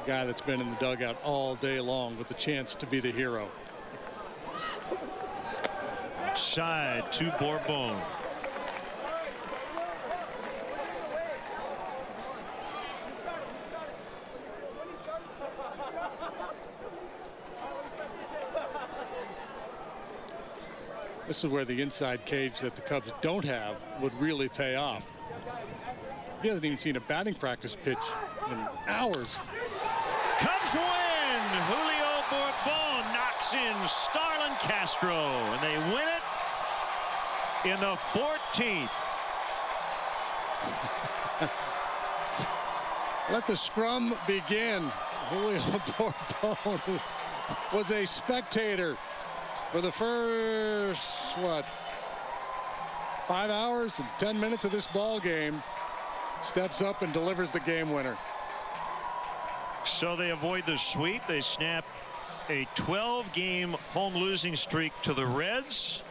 guy that's been in the dugout all day long with the chance to be the hero. Side to Bourbon. This is where the inside cage that the Cubs don't have would really pay off. He hasn't even seen a batting practice pitch in hours. Cubs win. Julio Bourbon knocks in Starlin Castro, and they win it in the 14th. Let the scrum begin. Julio Bourbon was a spectator for the first, 5 hours and 10 minutes of this ball game. Steps up and delivers the game winner. So they avoid the sweep. They snap a 12-game home losing streak to the Reds.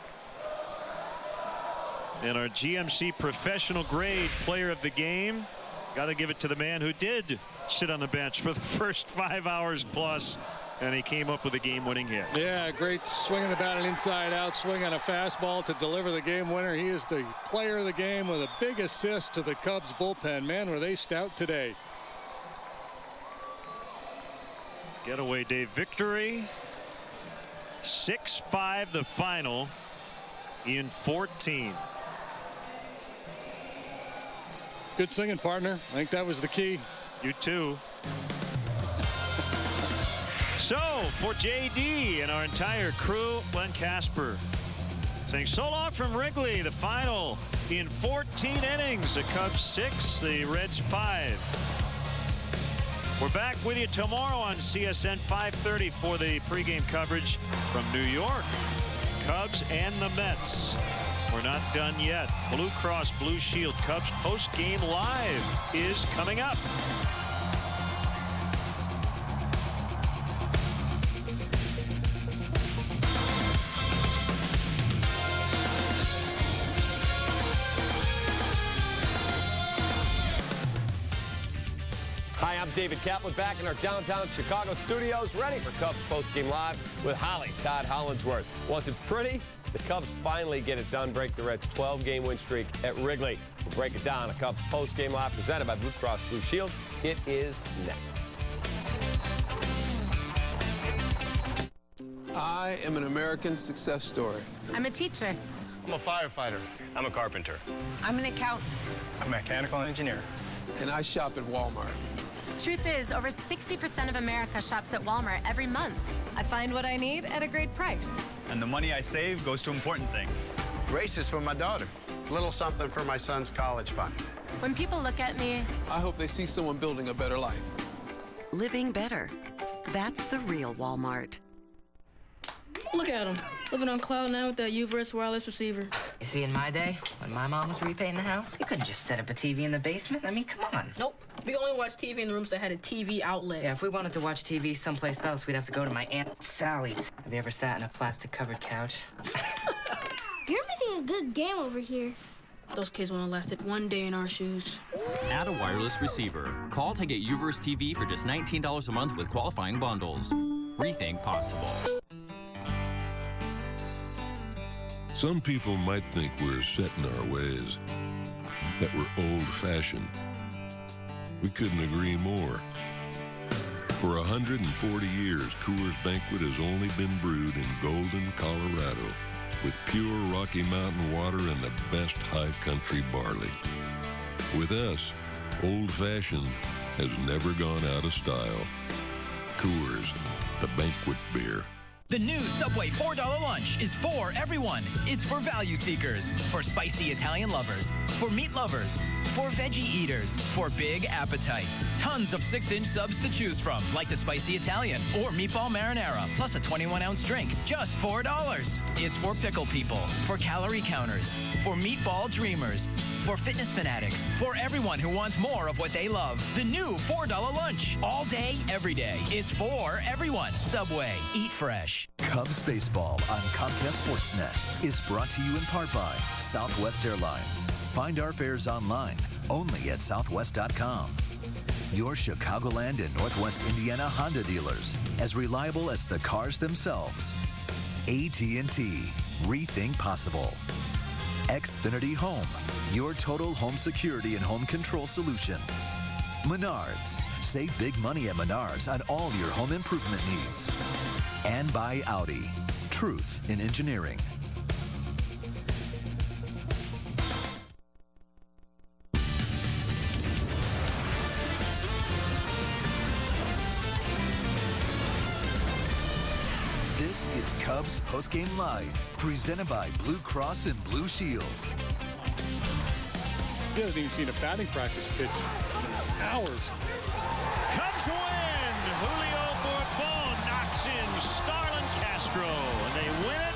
And our GMC professional grade player of the game, got to give it to the man who did sit on the bench for the first 5 hours plus. And he came up with a game-winning hit. Yeah, great swing of the bat and inside-out swing on a fastball to deliver the game winner. He is the player of the game with a big assist to the Cubs bullpen. Man, were they stout today. Getaway day victory. 6-5 the final in 14. Good singing, partner. I think that was the key. You too. So, for JD and our entire crew, Glenn Casper saying so long from Wrigley. The final in 14 innings. The Cubs 6, the Reds 5. We're back with you tomorrow on CSN 5:30 for the pregame coverage from New York. Cubs and the Mets. We're not done yet. Blue Cross Blue Shield Cubs post-game live is coming up. Hi, I'm David Kaplan back in our downtown Chicago studios, ready for Cubs postgame live with Holly Todd Hollandsworth. Was it pretty? The Cubs finally get it done, break the Reds' 12-game win streak at Wrigley. We'll break it down. A Cubs postgame live presented by Blue Cross Blue Shield. It is next. I am an American success story. I'm a teacher. I'm a firefighter. I'm a carpenter. I'm an accountant. I'm a mechanical engineer. And I shop at Walmart. Truth is, over 60% of America shops at Walmart every month. I find what I need at a great price. And the money I save goes to important things. Races for my daughter. Little something for my son's college fund. When people look at me, I hope they see someone building a better life. Living better. That's the real Walmart. Look at him, living on cloud nine with that U-verse wireless receiver. You see, in my day, when my mom was repainting the house, you couldn't just set up a TV in the basement. I mean, come on. Nope. We only watch TV in the rooms that had a TV outlet. Yeah, if we wanted to watch TV someplace else, we'd have to go to my Aunt Sally's. Have you ever sat in a plastic-covered couch? You're missing a good game over here. Those kids wouldn't have lasted one day in our shoes. Add a wireless receiver. Call to get U-verse TV for just $19 a month with qualifying bundles. Rethink possible. Some people might think we're set in our ways, that we're old-fashioned. We couldn't agree more. For 140 years, Coors Banquet has only been brewed in Golden, Colorado, with pure Rocky Mountain water and the best high country barley. With us, old-fashioned has never gone out of style. Coors, the banquet beer. The new Subway $4 lunch is for everyone. It's for value seekers, for spicy Italian lovers, for meat lovers, for veggie eaters, for big appetites. Tons of 6-inch subs to choose from, like the spicy Italian or meatball marinara, plus a 21-ounce drink, just $4. It's for pickle people, for calorie counters, for meatball dreamers, for fitness fanatics, for everyone who wants more of what they love. The new $4 lunch, all day, every day. It's for everyone. Subway, eat fresh. Cubs baseball on Comcast Sportsnet is brought to you in part by Southwest Airlines. Find our fares online, only at southwest.com. Your Chicagoland and Northwest Indiana Honda dealers, as reliable as the cars themselves. AT&T, rethink possible. Xfinity Home, your total home security and home control solution. Menards, save big money at Menards on all your home improvement needs. And by Audi, truth in engineering. This is Cubs Postgame Live, presented by Blue Cross and Blue Shield. He hasn't even seen a batting practice pitch in hours. Cubs win! Julio Bourbon knocks in Starlin Castro, and they win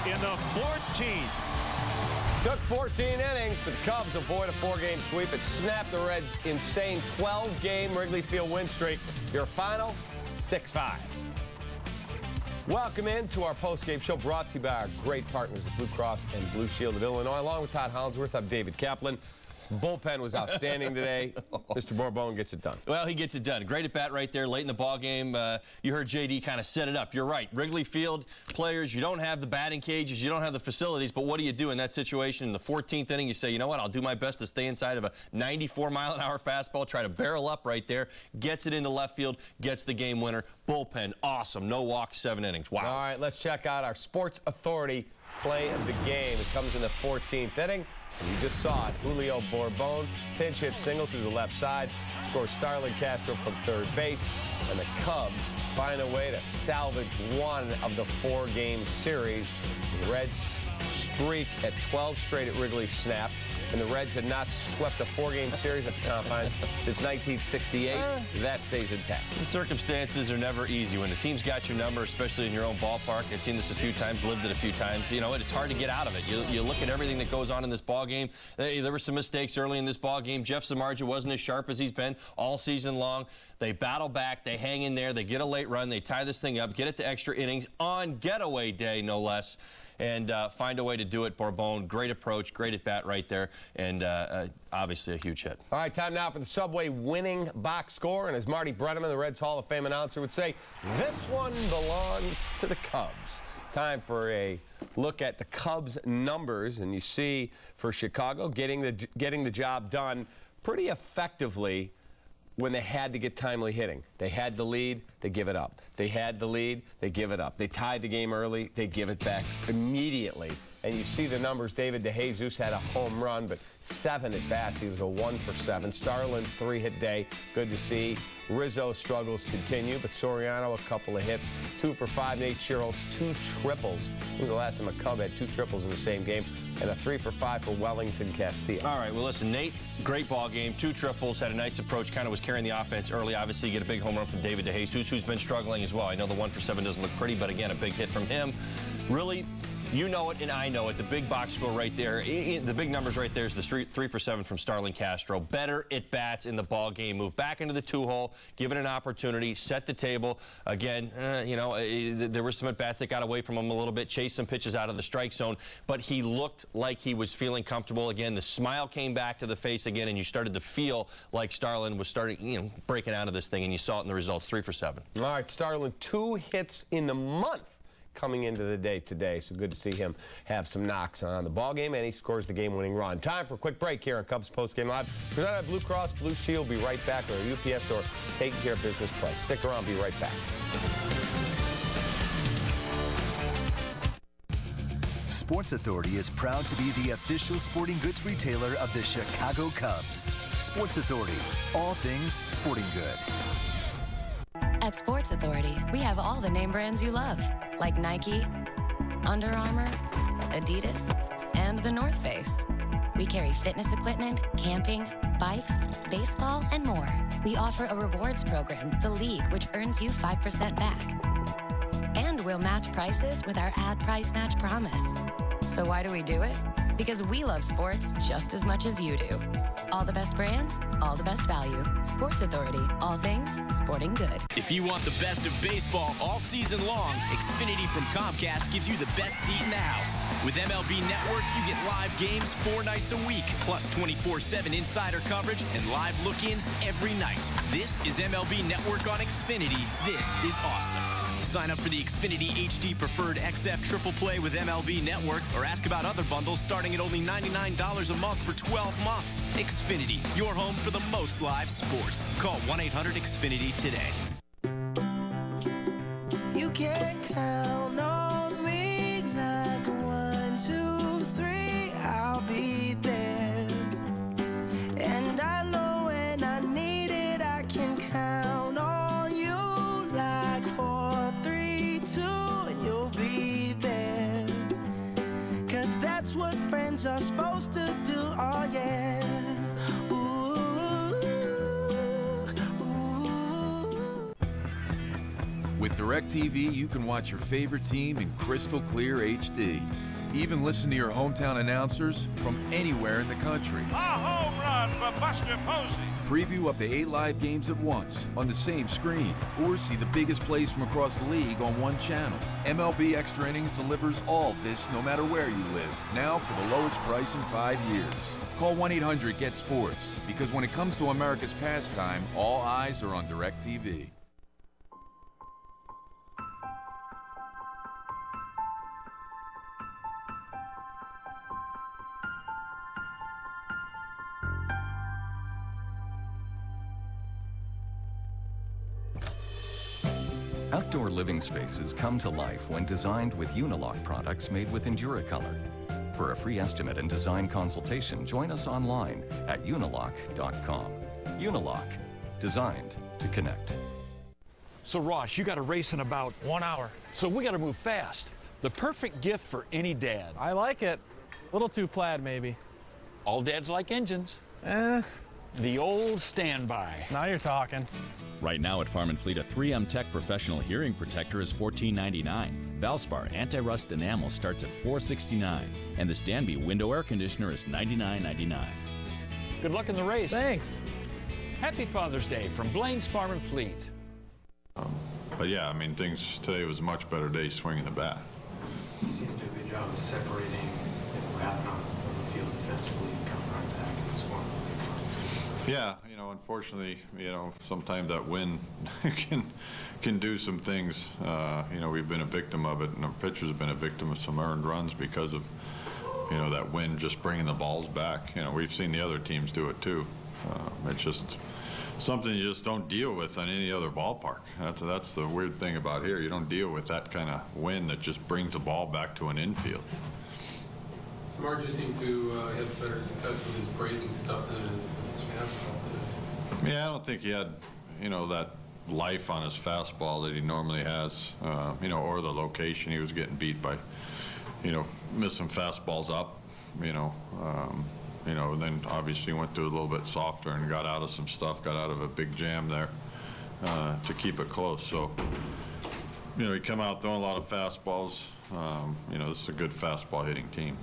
it in the 14th. Took 14 innings, but the Cubs avoid a 4-game sweep. It snapped the Reds' insane 12-game Wrigley Field win streak. Your final, 6-5. Welcome into our post-game show brought to you by our great partners at Blue Cross and Blue Shield of Illinois. Along with Todd Hollinsworth, I'm David Kaplan. Bullpen was outstanding today. Mr. Bourbon gets it done. Well, he gets it done. Great at bat right there late in the ball game. You heard JD kind of set it up. You're right. Wrigley Field players, you don't have the batting cages, you don't have the facilities, but what do you do in that situation? In the 14th inning, you say, you know what, I'll do my best to stay inside of a 94-mile-an-hour fastball, try to barrel up right there, gets it into left field, gets the game winner. Bullpen, awesome. No walks, 7 innings. Wow. All right, let's check out our Sports Authority play of the game. It comes in the 14th inning. And you just saw it. Julio Bourbon, pinch hit single through the left side, scores Starlin Castro from third base, and the Cubs find a way to salvage one of the 4-game series. The Reds streak at 12 straight at Wrigley snapped, and the Reds had not swept a 4-game series at the Confines since 1968. That stays intact. The circumstances are never easy. When the team's got your number, especially in your own ballpark, I've seen this a few times, lived it a few times, you know, it's hard to get out of it. You look at everything that goes on in this ball game. There were some mistakes early in this ball game. Jeff Samardzija wasn't as sharp as he's been all season long. They battle back. They hang in there. They get a late run. They tie this thing up, get it to extra innings on getaway day, no less. And find a way to do it. Bourbon, great approach, great at bat right there, and obviously a huge hit. All right, time now for the Subway winning box score. And as Marty Brenneman, the Reds Hall of Fame announcer, would say, this one belongs to the Cubs. Time for a look at the Cubs' numbers, and you see for Chicago getting the job done pretty effectively when they had to get timely hitting. They had the lead, they give it up. They had the lead, they give it up. They tied the game early, they give it back immediately. And you see the numbers. David DeJesus had a home run, but 7 at-bats. He was a 1 for 7. Starlin, 3-hit day. Good to see. Rizzo struggles continue, but Soriano, a couple of hits. 2 for 5. Nate Schierholtz, 2 triples. When was the last time a Cub had 2 triples in the same game? And a 3 for 5 for Wellington Castillo. All right, well, listen, Nate, great ball game. 2 triples, had a nice approach, kind of was carrying the offense early. Obviously, you get a big home run from David DeJesus, who's been struggling as well. I know the 1 for 7 doesn't look pretty, but again, a big hit from him. Really, you know it and I know it. The big box score right there, the big numbers right there is the 3 for 7 from Starlin Castro. Better at-bats in the ball game. Move back into the 2-hole, give it an opportunity, set the table. Again, you know, there were some at-bats that got away from him a little bit, chased some pitches out of the strike zone, but he looked like he was feeling comfortable again. The smile came back to the face again, and you started to feel like Starlin was starting, you know, breaking out of this thing, and you saw it in the results, 3 for 7. All right, Starlin, 2 hits in the month coming into the day today, so good to see him have some knocks on the ball game, and he scores the game-winning run. Time for a quick break here on Cubs Postgame Live. Presented by Blue Cross Blue Shield. Be right back, or a UPS store, taking care of business price. Stick around, be right back. Sports Authority is proud to be the official sporting goods retailer of the Chicago Cubs. Sports Authority, all things sporting good. At Sports Authority, we have all the name brands you love, like Nike, Under Armour, Adidas, and The North Face. We carry fitness equipment, camping, bikes, baseball, and more. We offer a rewards program, The League, which earns you 5% back. And we'll match prices with our ad price match promise. So why do we do it? Because we love sports just as much as you do. All the best brands, all the best value. Sports Authority, all things sporting good. If you want the best of baseball all season long, Xfinity from Comcast gives you the best seat in the house. With MLB Network, you get live games 4 nights a week, plus 24/7 insider coverage and live look-ins every night. This is MLB Network on Xfinity. This is awesome. Sign up for the Xfinity HD Preferred XF Triple Play with MLB Network or ask about other bundles starting at only $99 a month for 12 months. Xfinity, your home for the most live sports. Call 1-800-XFINITY today. You can count on me like 1, 2, 3, I'll be there. And I know when I need it, I can count on you like 4, 3, 2, and you'll be there. 'Cause that's what friends are supposed to do, oh yeah. With DirecTV, you can watch your favorite team in crystal clear HD. Even listen to your hometown announcers from anywhere in the country. A home run for Buster Posey. Preview up to 8 live games at once on the same screen, or see the biggest plays from across the league on one channel. MLB Extra Innings delivers all this no matter where you live, now for the lowest price in 5 years. Call 1-800-GET-SPORTS, because when it comes to America's pastime, all eyes are on DirecTV. Outdoor living spaces come to life when designed with Unilock products made with EnduraColor. For a free estimate and design consultation, join us online at unilock.com. Unilock, designed to connect. So Ross, you got a race in about 1 hour. So we got to move fast. The perfect gift for any dad. I like it. A little too plaid, maybe. All dads like engines. The old standby. Now you're talking. Right now at Farm & Fleet, a 3M Tech Professional Hearing Protector is $14.99. Valspar Anti-Rust Enamel starts at $4.69. And the Stanby Window Air Conditioner is $99.99. Good luck in the race. Thanks. Happy Father's Day from Blaine's Farm & Fleet. But yeah, I mean, today was a much better day swinging the bat. You seem to do a good job of separating and wrapping up the field defensively and coming right back and scoring. Yeah, you know, unfortunately, you know, sometimes that wind can do some things. You know, we've been a victim of it, and our pitchers have been a victim of some earned runs because of, you know, that wind just bringing the balls back. You know, we've seen the other teams do it too. It's just something you just don't deal with on any other ballpark. That's the weird thing about here. You don't deal with that kind of wind that just brings the ball back to an infield. Marge seemed to have better success with his breaking stuff than his fastball today. Yeah, I don't think he had, you know, that life on his fastball that he normally has, you know, or the location. He was getting beat by, you know, missing fastballs up, you know, and then obviously went to a little bit softer and got out of some stuff, got out of a big jam there to keep it close. So, you know, he come out throwing a lot of fastballs. You know, this is a good fastball hitting team.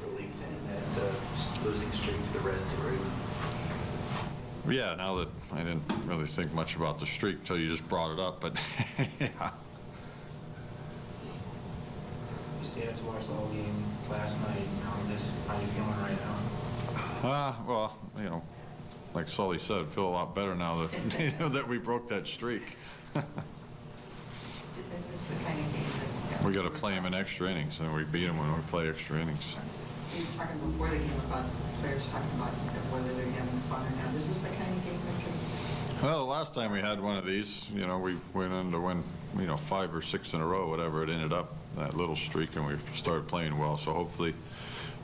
Relieved in that losing streak to the Reds or even. Yeah, now that I didn't really think much about the streak until you just brought it up, but yeah. You stayed up to watch the whole game last night. How are you feeling right now? Well, you know, like Sully said, feel a lot better now that you know that we broke that streak. Is this the kind of game that we got to play them in extra innings, and we beat them when we play extra innings. You were talking before the game about players talking about whether they're having fun or not. Is this the kind of game that can? Well, the last time we had one of these, you know, we went in to win, you know, 5 or 6 in a row, whatever it ended up, that little streak, and we started playing well. So hopefully,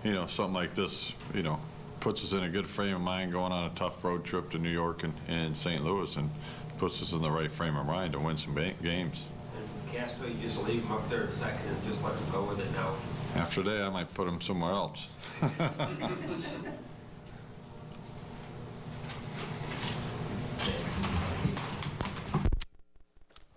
you know, something like this, you know, puts us in a good frame of mind going on a tough road trip to New York and St. Louis, and puts us in the right frame of mind to win some games. And Castro, you just leave him up there at second and just let him go with it now. After today, I might put him somewhere else.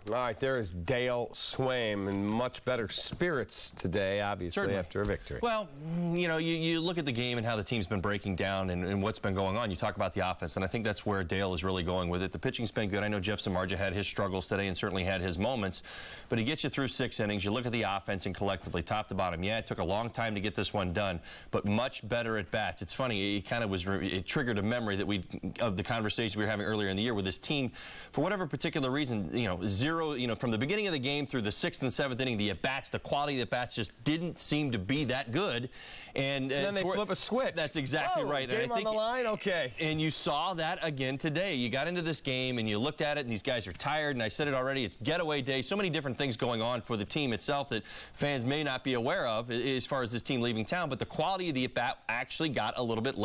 All right, there is Dale Swaim in much better spirits today, obviously, Certainly. after a victory. Well, you look at the game and how the team's been breaking down and what's been going on. You talk about the offense, and I think that's where Dale is really going with it. The pitching's been good. I know Jeff Samardzija had his struggles today and certainly had his moments, but he gets you through 6 innings. You look at the offense and collectively, top to bottom. Yeah, it took a long time to get this one done, but much better at bats. It's funny, it triggered a memory that of the conversation we were having earlier in the year with this team. For whatever particular reason, zero, from the beginning of the game through the 6th and 7th inning, the at-bats, the quality of the at-bats just didn't seem to be that good. And then they flip a switch. That's exactly right. Game on the line? Okay. And you saw that again today. You got into this game and you looked at it, and these guys are tired, and I said it already, it's getaway day. So many different things going on for the team itself that fans may not be aware of as far as this team leaving town, but the quality of the at-bat actually got a little bit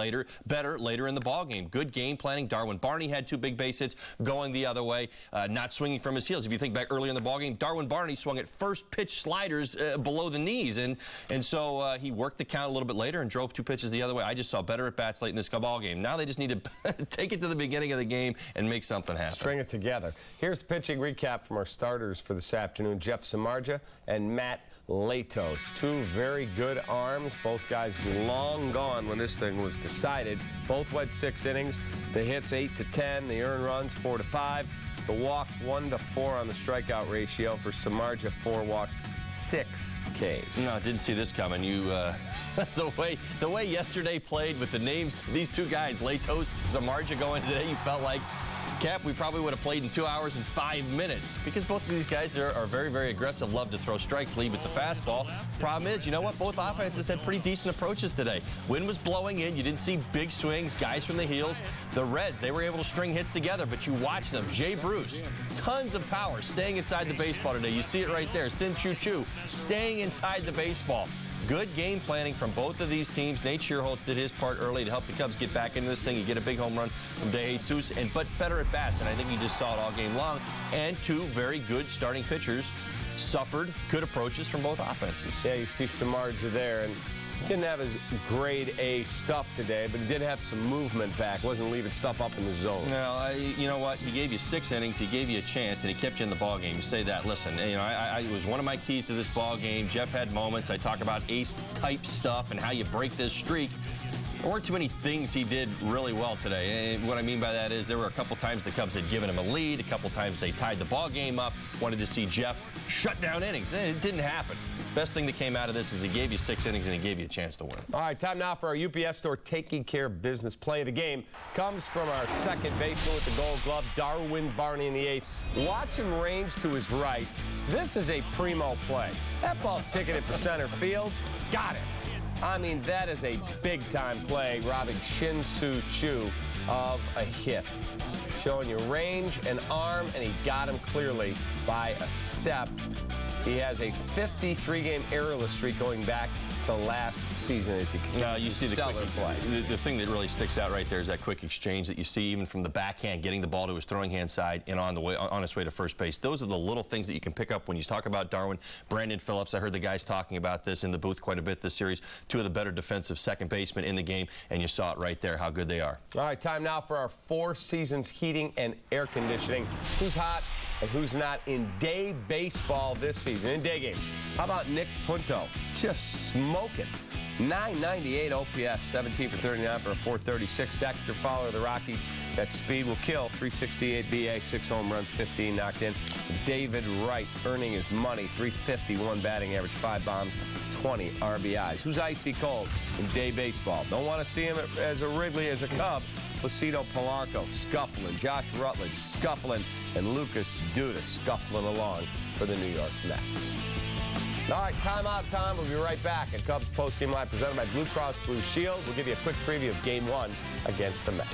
better later in the ballgame. Good game planning. Darwin Barney had 2 big base hits going the other way, not swinging from his heels. If you think back early in the ballgame, Darwin Barney swung at first pitch sliders below the knees, and so he worked the count a little bit later and drove 2 pitches the other way. I just saw better at-bats late in this ball game. Now they just need to take it to the beginning of the game and make something happen. String it together. Here's the pitching recap from our starters for this afternoon. Jeff Samardzija and Matt Latos. 2 very good arms. Both guys long gone when this thing was decided. Both went 6 innings. The hits 8 to 10. The earned runs 4 to 5. The walks 1 to 4 on the strikeout ratio. For Samardzija, 4 walks, 6 Ks. No, didn't see this coming. The way yesterday played with the names, these 2 guys, Latos, Samardzija going today, you felt like, Cap, we probably would have played in 2 hours and 5 minutes because both of these guys are very, very aggressive, love to throw strikes, lead with the fastball. Problem is, you know what? Both offenses had pretty decent approaches today. Wind was blowing in. You didn't see big swings, guys from the heels. The Reds, they were able to string hits together, but you watch them. Jay Bruce, tons of power, staying inside the baseball today. You see it right there. Sin Chu Chu, staying inside the baseball. Good game planning from both of these teams. Nate Schierholtz did his part early to help the Cubs get back into this thing. You get a big home run from DeJesus, but better at bats, and I think you just saw it all game long. And 2 very good starting pitchers suffered good approaches from both offenses. Yeah, you see Samardzija there, and he didn't have his grade A stuff today, but he did have some movement back. Wasn't leaving stuff up in the zone. Well, you know what? He gave you 6 innings. He gave you a chance, and he kept you in the ball game. You say that. Listen, it was one of my keys to this ball game. Jeff had moments. I talk about ace-type stuff and how you break this streak. There weren't too many things he did really well today. And what I mean by that is there were a couple times the Cubs had given him a lead. A couple times they tied the ball game up. Wanted to see Jeff shut down innings. It didn't happen. Best thing that came out of this is he gave you 6 innings and he gave you a chance to win. All right, time now for our UPS Store Taking Care of Business play of the game. Comes from our second baseman with the Gold Glove, Darwin Barney in the 8th. Watch him range to his right. This is a primo play. That ball's ticketed for center field. Got it. I mean, that is a big-time play, robbing Shin-Soo Choo of a hit. Showing you range and arm, and he got him clearly by a step. He has a 53-game errorless streak going back to last season as he continues you see stellar play. The thing that really sticks out right there is that quick exchange that you see even from the backhand, getting the ball to his throwing hand side and on its way to first base. Those are the little things that you can pick up when you talk about Darwin. Brandon Phillips, I heard the guys talking about this in the booth quite a bit this series. 2 of the better defensive second basemen in the game, and you saw it right there how good they are. All right, time now for our 4 seasons heating and air conditioning. Who's hot and who's not in day baseball this season, in day games? How about Nick Punto? Just smoking. 998 OPS, 17 for 39 for a 436. Dexter Fowler of the Rockies. That speed will kill. 368 BA, 6 home runs, 15 knocked in. David Wright earning his money. 351 batting average, 5 bombs, 20 RBIs. Who's icy cold in day baseball? Don't want to see him as a Wrigley as a Cub. Placido Polanco scuffling, Josh Rutledge scuffling, and Lucas Duda scuffling along for the New York Mets. All right, timeout time. We'll be right back at Cubs Postgame Live presented by Blue Cross Blue Shield. We'll give you a quick preview of Game 1 against the Mets.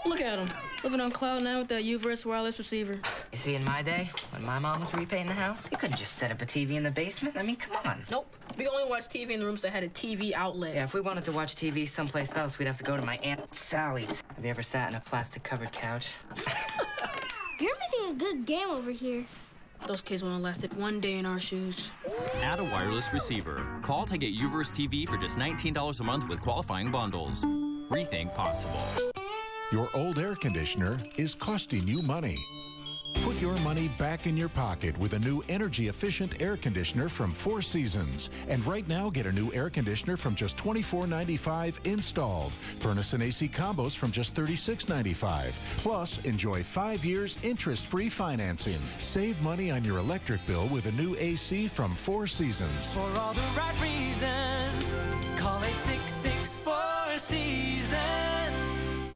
Look at him, living on cloud nine with that U-verse wireless receiver. You see, in my day, when my mom was repainting the house, you couldn't just set up a TV in the basement. I mean, come on. Nope. We only watched TV in the rooms that had a TV outlet. Yeah, if we wanted to watch TV someplace else, we'd have to go to my Aunt Sally's. Have you ever sat in a plastic-covered couch? You're missing a good game over here. Those kids wouldn't have lasted one day in our shoes. Add a wireless receiver. Call to get U-verse TV for just $19 a month with qualifying bundles. Rethink possible. Your old air conditioner is costing you money. Put your money back in your pocket with a new energy-efficient air conditioner from Four Seasons. And right now, get a new air conditioner from just $24.95 installed. Furnace and AC combos from just $36.95. Plus, enjoy 5 years interest-free financing. Save money on your electric bill with a new AC from Four Seasons. For all the right reasons, call 866-4 Seasons.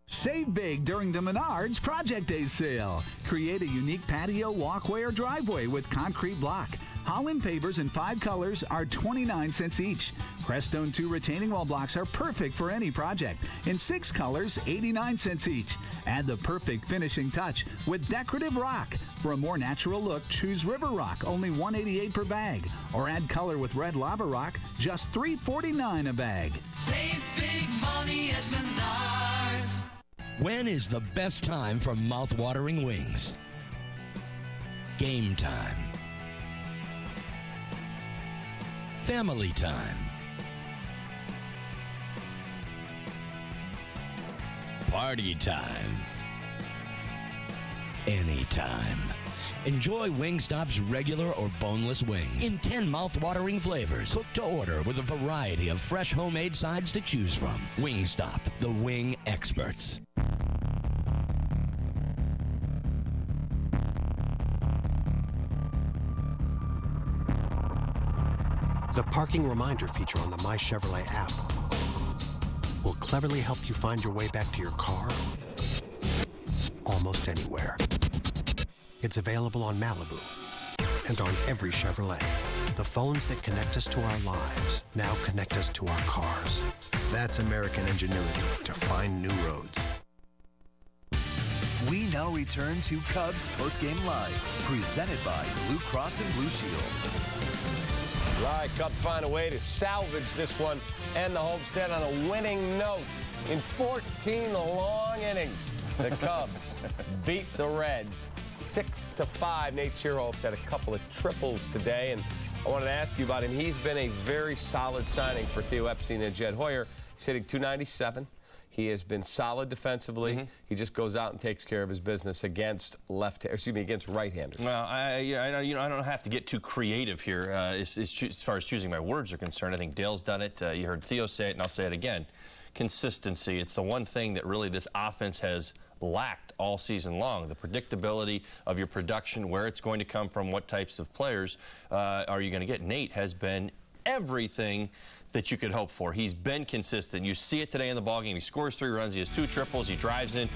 Save big during the Menards Project Day sale. Create a unique patio, walkway, or driveway with concrete block. Holland pavers in 5 colors are 29 cents each. Crestone 2 retaining wall blocks are perfect for any project. In 6 colors, 89 cents each. Add the perfect finishing touch with decorative rock. For a more natural look, choose River Rock, only $1.88 per bag. Or add color with red lava rock, just $3.49 a bag. Save big money at Menards. When is the best time for mouth-watering wings? Game time. Family time. Party time. Anytime. Enjoy Wingstop's regular or boneless wings in 10 mouth-watering flavors, cooked to order with a variety of fresh homemade sides to choose from. Wingstop, the wing experts. The parking reminder feature on the My Chevrolet app will cleverly help you find your way back to your car almost anywhere. It's available on Malibu and on every Chevrolet. The phones that connect us to our lives now connect us to our cars. That's American ingenuity to find new roads. We now return to Cubs Postgame Live, presented by Blue Cross and Blue Shield. All right, Cubs find a way to salvage this one and the homestand on a winning note. In 14 long innings, the Cubs beat the Reds 6-5. Nate Schierholtz had a couple of triples today, and I wanted to ask you about him. He's been a very solid signing for Theo Epstein and Jed Hoyer. He's hitting .297. He has been solid defensively. He just goes out and takes care of his business against against right-handers. Well, I don't have to get too creative here as far as choosing my words are concerned. I think Dale's done it. You heard Theo say it, and I'll say it again. Consistency. It's the one thing that really this offense has lacked all season long. The predictability of your production, where it's going to come from, what types of players are you going to get. Nate has been everything that you could hope for. He's been consistent. You see it today in the ballgame. He scores 3 runs. He has 2 triples. He drives in,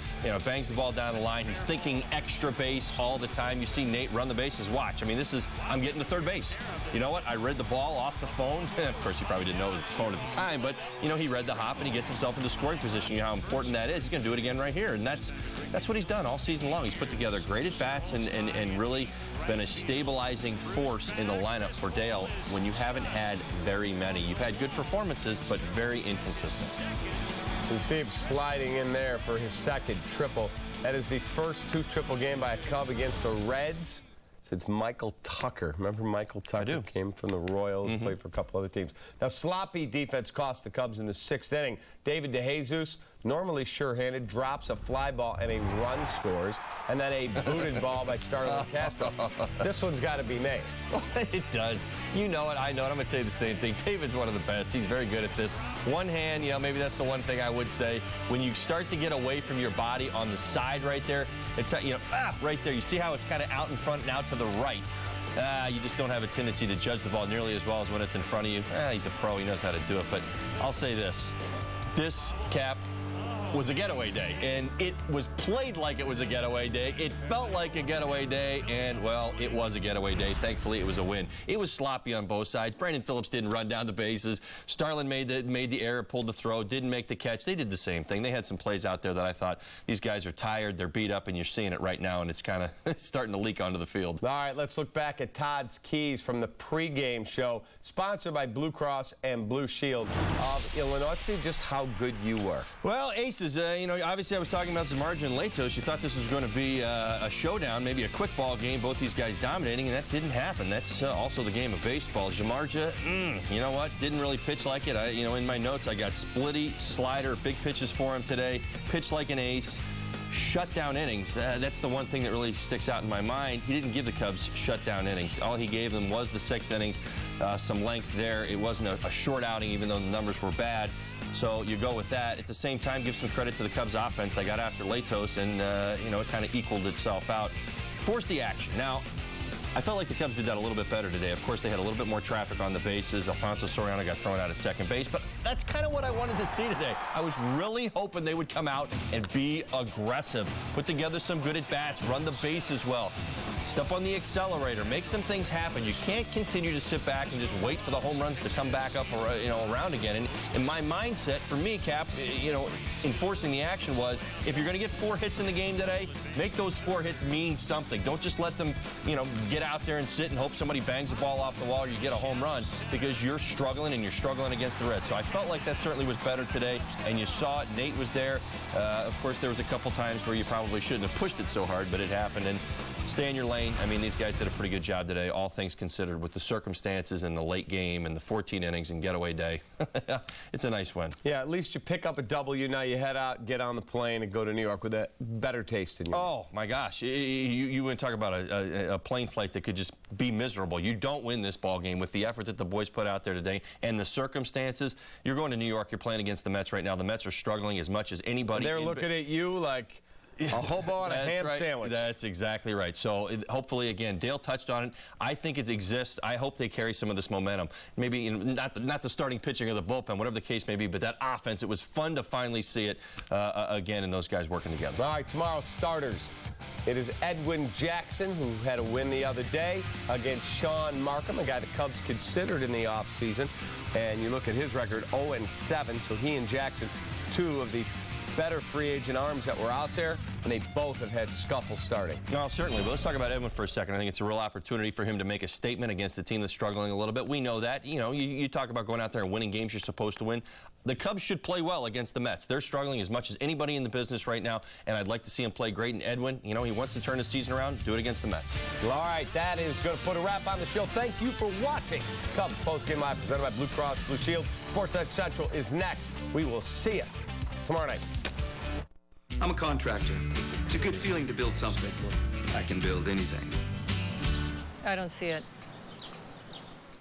bangs the ball down the line. He's thinking extra base all the time. You see Nate run the bases. Watch. I mean, I'm getting to third base. You know what? I read the ball off the phone. Of course, he probably didn't know it was the phone at the time, but, he read the hop and he gets himself into scoring position. You know how important that is. He's going to do it again right here, and that's what he's done all season long. He's put together great at-bats and really been a stabilizing force in the lineup for Dale when you haven't had very many. You've had good performances, but very inconsistent. You see him sliding in there for his second triple. That is the first 2-triple game by a Cub against the Reds since Michael Tucker. Remember Michael Tucker? I do. Came from the Royals, played for a couple other teams. Now, sloppy defense cost the Cubs in the 6th inning. David DeJesus, normally sure-handed, drops a fly ball and a run scores, and then a booted ball by Starlin Castro. This one's got to be made. It does. You know it. I know it. I'm going to tell you the same thing. David's one of the best. He's very good at this. One hand, maybe that's the one thing I would say. When you start to get away from your body on the side right there, it's, right there. You see how it's kind of out in front and out to the right. You just don't have a tendency to judge the ball nearly as well as when it's in front of you. He's a pro. He knows how to do it. But I'll say this. This, Cap, was a getaway day, and it was played like it was a getaway day. It felt like a getaway day, and, well, it was a getaway day. Thankfully, it was a win. It was sloppy on both sides. Brandon Phillips didn't run down the bases. Starlin made the error, pulled the throw, didn't make the catch. They did the same thing. They had some plays out there that I thought, these guys are tired, they're beat up, and you're seeing it right now, and it's kind of starting to leak onto the field. All right, let's look back at Todd's keys from the pregame show, sponsored by Blue Cross and Blue Shield of Illinois. Let's see just how good you were. Well, AC bases. Obviously I was talking about Zamarja and Latos. You thought this was going to be a showdown, maybe a quick ball game, both these guys dominating, and that didn't happen. That's also the game of baseball. Zamarja, you know what, didn't really pitch like it. In my notes I got splitty, slider, big pitches for him today, pitched like an ace. Shutdown innings, that's the one thing that really sticks out in my mind. He didn't give the Cubs shutdown innings. All he gave them was the 6 innings, some length there. It wasn't a short outing, even though the numbers were bad. So you go with that. At the same time, give some credit to the Cubs offense. They got after Latos, and it kind of equaled itself out. Forced the action. Now, I felt like the Cubs did that a little bit better today. Of course, they had a little bit more traffic on the bases. Alfonso Soriano got thrown out at second base, but that's kind of what I wanted to see today. I was really hoping they would come out and be aggressive, put together some good at-bats, run the bases well, step on the accelerator, make some things happen. You can't continue to sit back and just wait for the home runs to come back up around again. And my mindset, for me, Cap, enforcing the action was, if you're going to get 4 hits in the game today, make those 4 hits mean something. Don't just let them, get out there and sit and hope somebody bangs the ball off the wall or you get a home run, because you're struggling and you're struggling against the Reds. So I felt like that certainly was better today, and you saw it. Nate was there. Of course, there was a couple times where you probably shouldn't have pushed it so hard, but it happened. And stay in your lane. I mean, these guys did a pretty good job today, all things considered, with the circumstances and the late game and the 14 innings and getaway day. It's a nice win. Yeah, at least you pick up a W. Now you head out, get on the plane, and go to New York with a better taste in your mouth. Oh, my gosh. You want to talk about a plane flight that could just be miserable. You don't win this ball game with the effort that the boys put out there today and the circumstances. You're going to New York. You're playing against the Mets right now. The Mets are struggling as much as anybody. They're looking at you like a hobo on a ham sandwich. That's exactly right. So hopefully, again, Dale touched on it. I think it exists. I hope they carry some of this momentum. Maybe not the starting pitching or the bullpen, whatever the case may be, but that offense, it was fun to finally see it again, and those guys working together. All right, tomorrow's starters. It is Edwin Jackson, who had a win the other day against Sean Markham, a guy the Cubs considered in the offseason. And you look at his record, 0-7, so he and Jackson, 2 of the better free agent arms that were out there, and they both have had scuffles starting. No, certainly. But let's talk about Edwin for a second. I think it's a real opportunity for him to make a statement against the team that's struggling a little bit. We know that. You talk about going out there and winning games you're supposed to win. The Cubs should play well against the Mets. They're struggling as much as anybody in the business right now, and I'd like to see him play great. And Edwin, he wants to turn the season around, do it against the Mets. All right, that is going to put a wrap on the show. Thank you for watching Cubs Postgame Live, presented by Blue Cross Blue Shield. Sportsnet Central is next. We will see you tomorrow night. I'm a contractor. It's a good feeling to build something. I can build anything. I don't see it.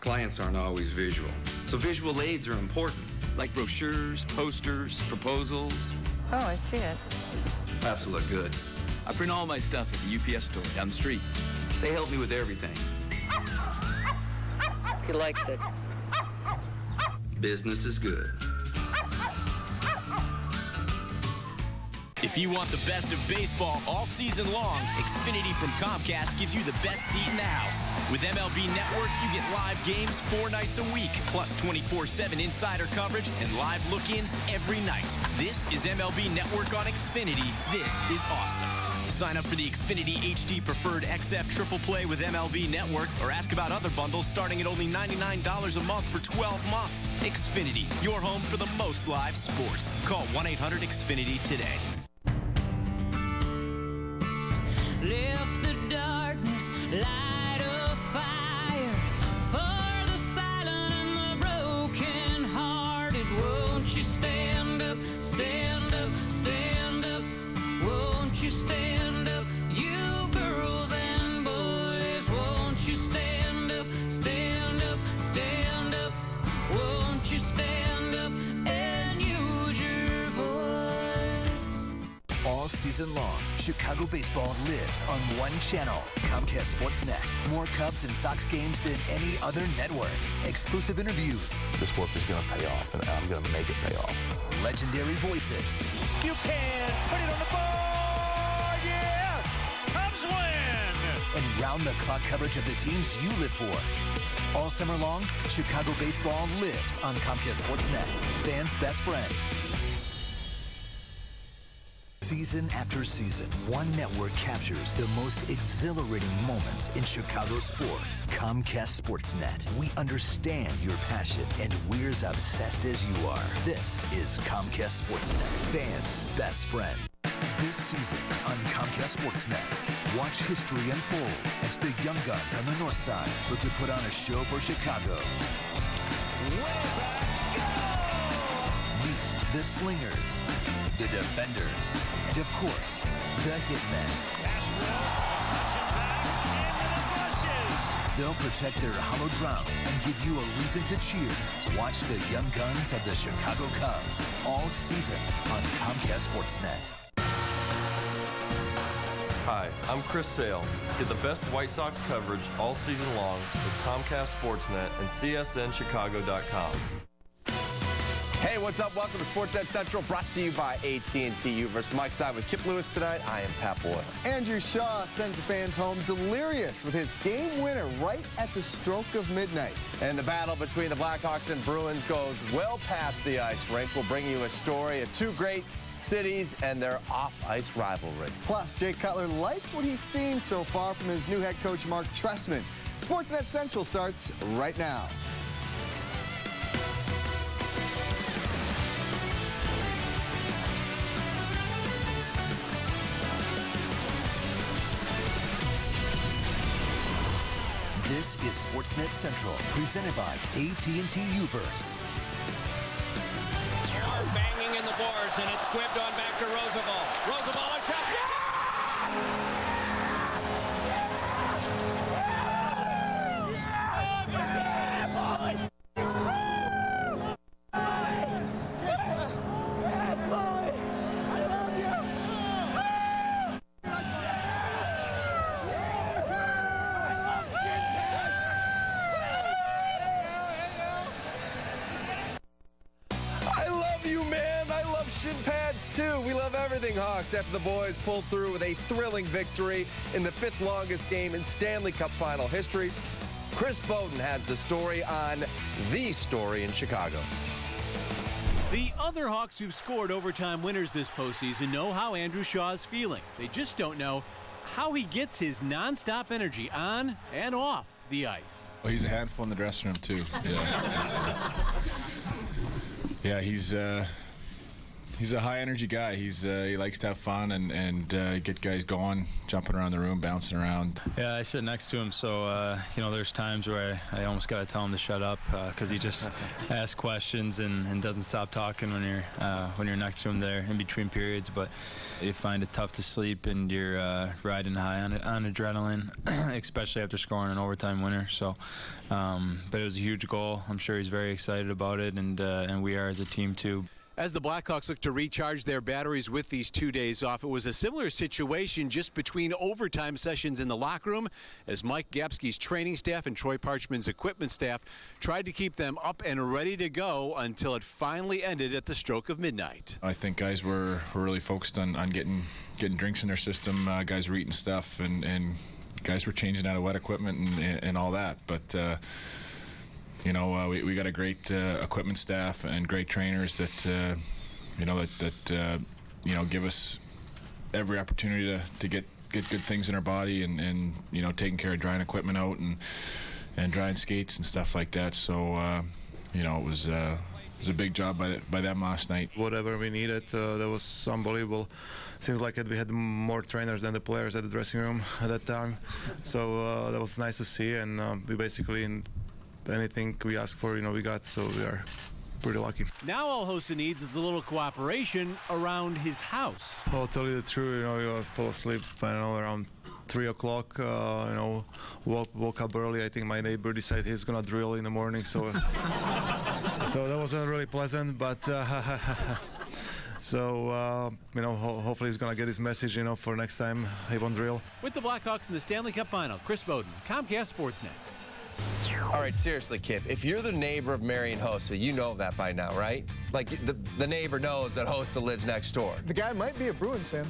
Clients aren't always visual, so visual aids are important, like brochures, posters, proposals. Oh, I see it. Have to look good. I print all my stuff at the UPS store down the street. They help me with everything. He likes it. Business is good. If you want the best of baseball all season long, Xfinity from Comcast gives you the best seat in the house. With MLB Network, you get live games 4 nights a week, plus 24/7 insider coverage and live look-ins every night. This is MLB Network on Xfinity. This is awesome. Sign up for the Xfinity HD Preferred XF Triple Play with MLB Network, or ask about other bundles starting at only $99 a month for 12 months. Xfinity, your home for the most live sports. Call 1-800-XFINITY today. Lift the darkness, light a fire for the silent and the broken hearted. Won't you stand up, stand up, stand up? Won't you stand up, you girls and boys? Won't you stand up, stand up, stand up? Won't you stand up and use your voice? All season long, Chicago baseball lives on one channel, Comcast Sportsnet. More Cubs and Sox games than any other network. Exclusive interviews. This work is going to pay off, and I'm going to make it pay off. Legendary voices. You can put it on the board! Yeah! Cubs win! And round-the-clock coverage of the teams you live for. All summer long, Chicago baseball lives on Comcast Sportsnet. Fans' best friend. Season after season, one network captures the most exhilarating moments in Chicago sports. Comcast Sportsnet. We understand your passion, and we're as obsessed as you are. This is Comcast Sportsnet, fans' best friend. This season on Comcast Sportsnet, watch history unfold as the Young Guns on the north side look to put on a show for Chicago. Meet the Slingers, the Defenders, and of course, the Hitmen. They'll protect their hallowed ground and give you a reason to cheer. Watch the Young Guns of the Chicago Cubs all season on Comcast Sportsnet. Hi, I'm Chris Sale. Get the best White Sox coverage all season long with Comcast Sportsnet and CSNChicago.com. Hey, what's up? Welcome to Sportsnet Central, brought to you by AT&T U-verse. Mike Side with Kip Lewis tonight. I am Pat Boyle. Andrew Shaw sends the fans home delirious with his game winner right at the stroke of midnight. And the battle between the Blackhawks and Bruins goes well past the ice rink. We'll bring you a story of two great cities and their off-ice rivalry. Plus, Jay Cutler likes what he's seen so far from his new head coach, Mark Trestman. Sportsnet Central starts right now. This is Sportsnet Central, presented by AT&T U-verse. Banging in the boards, and it's squibbed on back to Roosevelt. Roosevelt, a shot. We love everything Hawks after the boys pulled through with a thrilling victory in the fifth longest game in Stanley Cup final history. Chris Bowden has the story on the story in Chicago. The other Hawks who've scored overtime winners this postseason know how Andrew Shaw is feeling. They just don't know how he gets his nonstop energy on and off the ice. Well, he's a handful in the dressing room, too. Yeah, he's a high-energy guy. He likes to have fun and get guys going, jumping around the room, bouncing around. Yeah, I sit next to him, so there's times where I almost got to tell him to shut up because he just asks questions and doesn't stop talking when you're next to him there in between periods. But you find it tough to sleep, and you're riding high on adrenaline, especially after scoring an overtime winner. So, but it was a huge goal. I'm sure he's very excited about it, and we are as a team too. As the Blackhawks look to recharge their batteries with these 2 days off, it was a similar situation just between overtime sessions in the locker room as Mike Gapsky's training staff and Troy Parchman's equipment staff tried to keep them up and ready to go until it finally ended at the stroke of midnight. I think guys were really focused on getting drinks in their system. Guys were eating stuff, and guys were changing out of wet equipment and all that. But we got a great equipment staff and great trainers that give us every opportunity to get good things in our body and taking care of drying equipment out and drying skates and stuff like that. So it was a big job by them last night. Whatever we needed, that was unbelievable. Seems like we had more trainers than the players at the dressing room at that time. So that was nice to see, and we basically anything we asked for, we got, so we are pretty lucky. Now all Hossa needs is a little cooperation around his house. Well, I'll tell you the truth, we were full of sleep, around 3 o'clock, woke up early. I think my neighbor decided he's going to drill in the morning, so so that wasn't really pleasant, but hopefully he's going to get his message, for next time he won't drill. With the Blackhawks in the Stanley Cup Final, Chris Bowden, Comcast Sportsnet. All right, seriously, Kip, if you're the neighbor of Mary and Hossa, you know that by now, right? Like, the neighbor knows that Hossa lives next door. The guy might be a Bruins fan.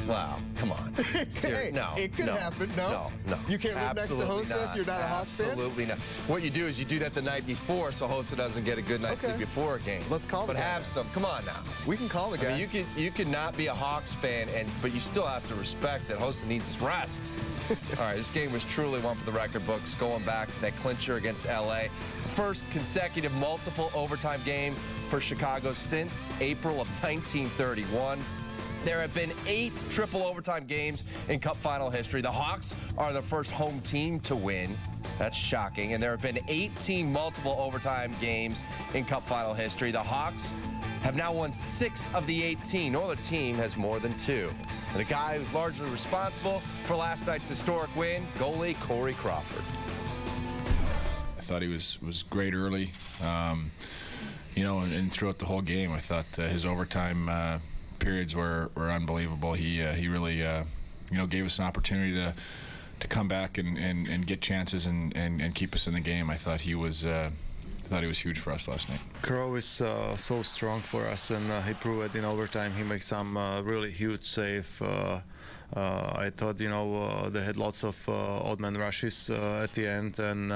Wow, come on. Hey, no, it could happen. No? No. You can't live next to Hossa if you're not a Hawks fan? Absolutely not. What you do is you do that the night before so Hossa doesn't get a good night's sleep before a game. Let's call the guy. But have some. Come on now. We can call the guy. I mean, you can not be a Hawks fan, but you still have to respect that Hossa needs his rest. All right, this game was truly one for the record books, going back to that clincher against L.A. First consecutive multiple overtime game for Chicago since April of 1931. There have been 8 triple overtime games in Cup final history. The Hawks are the first home team to win. That's shocking. And there have been 18 multiple overtime games in Cup final history. The Hawks have now won 6 of the 18. No other team has more than 2. And the guy who's largely responsible for last night's historic win, goalie Corey Crawford. I thought he was great early. And throughout the whole game, I thought his overtime periods were unbelievable. He really gave us an opportunity to come back and get chances and keep us in the game. I thought he was huge for us last night. Crow is so strong for us, and he proved it in overtime. He makes some really huge save. I thought, they had lots of odd man rushes at the end, and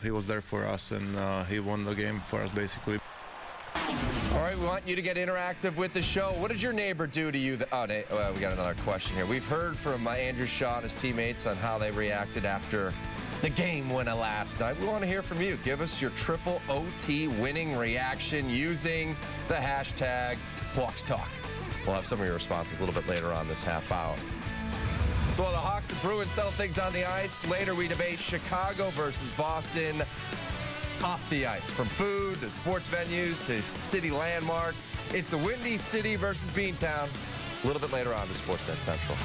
he was there for us, and he won the game for us basically. All right, we want you to get interactive with the show. What did your neighbor do to you? We got another question here. We've heard from Andrew Shaw and his teammates on how they reacted after the game winner last night. We want to hear from you. Give us your triple OT winning reaction using the hashtag #BucksTalk. We'll have some of your responses a little bit later on this half hour. So while the Hawks and Bruins settle things on the ice, later we debate Chicago versus Boston off the ice. From food to sports venues to city landmarks, it's the Windy City versus Beantown. A little bit later on to Sportsnet Central.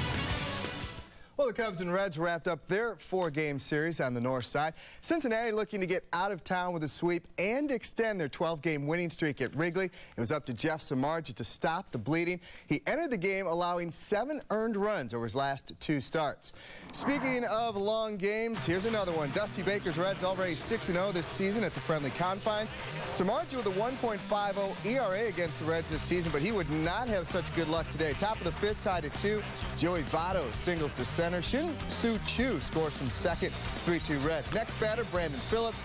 Well, the Cubs and Reds wrapped up their 4-game series on the north side. Cincinnati looking to get out of town with a sweep and extend their 12-game winning streak at Wrigley. It was up to Jeff Samardzija to stop the bleeding. He entered the game allowing 7 earned runs over his last 2 starts. Speaking of long games, here's another one. Dusty Baker's Reds already 6-0 this season at the friendly confines. Samardzija with a 1.50 ERA against the Reds this season, but he would not have such good luck today. Top of the 5th, tied at 2. Joey Votto singles to center. Shin-Soo Choo scores from second, 3-2 Reds. Next batter, Brandon Phillips.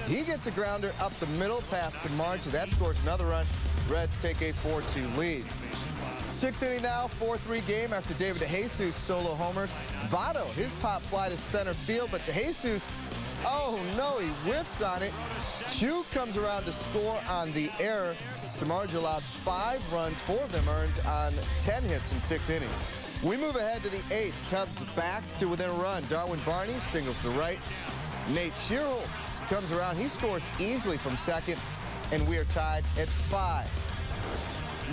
He gets a grounder up the middle past Samardzija. That scores another run. Reds take a 4-2 lead. 6th inning now, 4-3 game after David DeJesus solo homers. Votto, his pop fly to center field, but DeJesus, oh no, he whiffs on it. Choo comes around to score on the error. Samardzija allowed 5 runs, 4 of them earned on 10 hits in 6 innings. We move ahead to the 8th. Cubs back to within a run. Darwin Barney singles to right. Nate Schierholtz comes around. He scores easily from second, and we are tied at 5.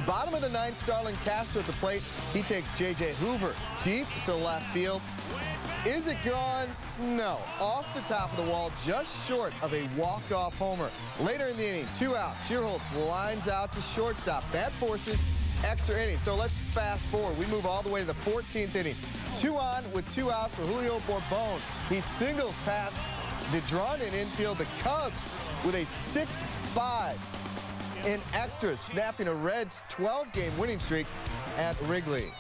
Bottom of the 9th, Starlin Castro at the plate. He takes J.J. Hoover deep to left field. Is it gone? No. Off the top of the wall, just short of a walk-off homer. Later in the inning, 2 outs. Schierholtz lines out to shortstop. That forces extra inning. So let's fast forward. We move all the way to the 14th inning. 2 on with 2 out for Julio Bourbon. He singles past the drawn-in infield. The Cubs with a 6-5 in extras, snapping a Reds 12-game winning streak at Wrigley.